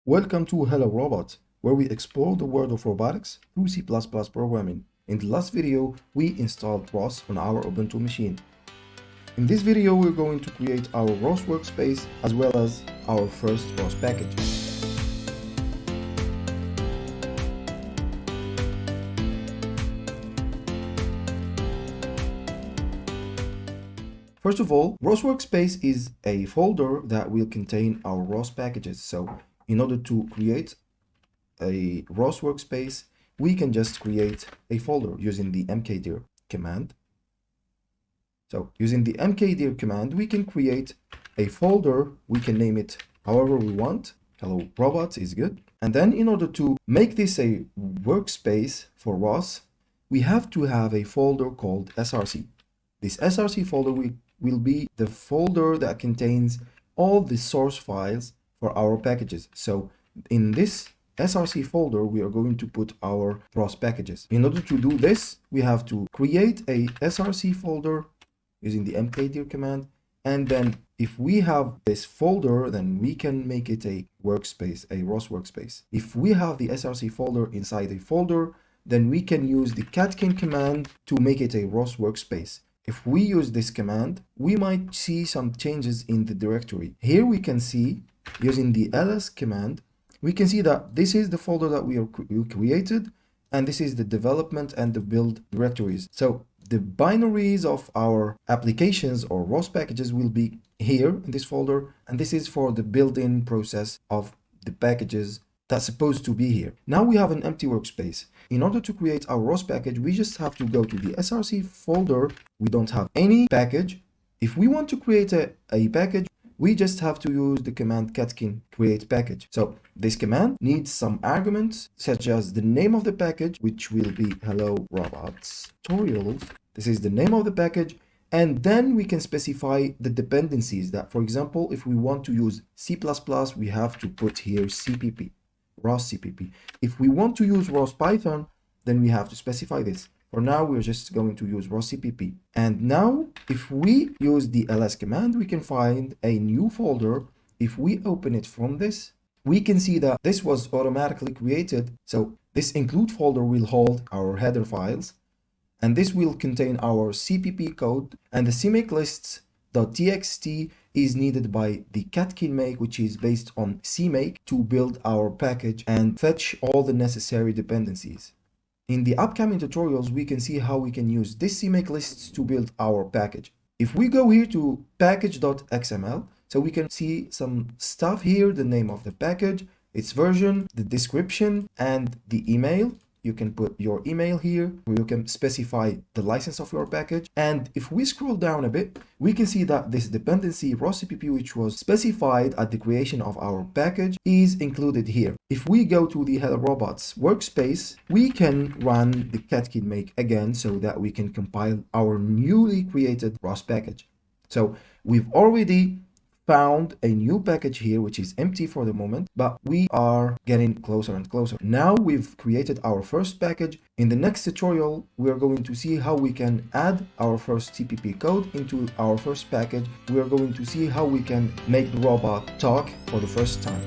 Welcome to Hello Robot, where we explore the world of robotics through C++ programming. In the last video, we installed ROS on our Ubuntu machine. In this video, we're going to create our ROS workspace as well as our first ROS package. First of all, ROS Workspace is a folder that will contain our ROS packages. So in order to create a ROS workspace, we can just create a folder using the mkdir command. So using the mkdir command, we can create a folder. We can name it however we want. Hello Robots is good. And then in order to make this a workspace for ROS, we have to have a folder called src. This src folder will be the folder that contains all the source files for our packages. So in this src folder, we are going to put our ROS packages. In order to do this, we have to create a src folder using the mkdir command. And then if we have this folder, then we can make it a workspace, a ROS workspace. If we have the src folder inside a folder, then we can use the catkin command to make it a ROS workspace. If we use this command, we might see some changes in the directory. Here we can see, using the ls command, we can see that this is the folder that we created, and this is the development and the build directories. So the binaries of our applications or ROS packages will be here in this folder, and this is for the built-in process of the packages that's supposed to be here. Now we have an empty workspace. In order to create our ROS package, we just have to go to the src folder. We don't have any package. If we want to create a package, we just have to use the command catkin create package. So this command needs some arguments, such as the name of the package, which will be hello robots tutorials. This is the name of the package. And then we can specify the dependencies that, for example, if we want to use C++, we have to put here CPP. ROS CPP. If we want to use ROS Python, then we have to specify this. For now, we're just going to use ROS CPP. And now, if we use the ls command, we can find a new folder. If we open it from this, we can see that this was automatically created. So this include folder will hold our header files, and this will contain our CPP code, and the CMake lists.txt is needed by the catkin make, which is based on CMake, to build our package and fetch all the necessary dependencies. In the upcoming tutorials, we can see how we can use this CMake lists to build our package. If we go here to package.xml, so we can see some stuff here, the name of the package, its version, the description, and the email. You can put your email here, where you can specify the license of your package. And if we scroll down a bit, we can see that this dependency ROS CPP, which was specified at the creation of our package, is included here. If we go to the Hello Robots workspace, we can run the catkin make again so that we can compile our newly created ROS package. So we've already found a new package here, which is empty for the moment, but we are getting closer and closer. Now we've created our first package. In the next tutorial, we are going to see how we can add our first CPP code into our first package. We are going to see how we can make the robot talk for the first time.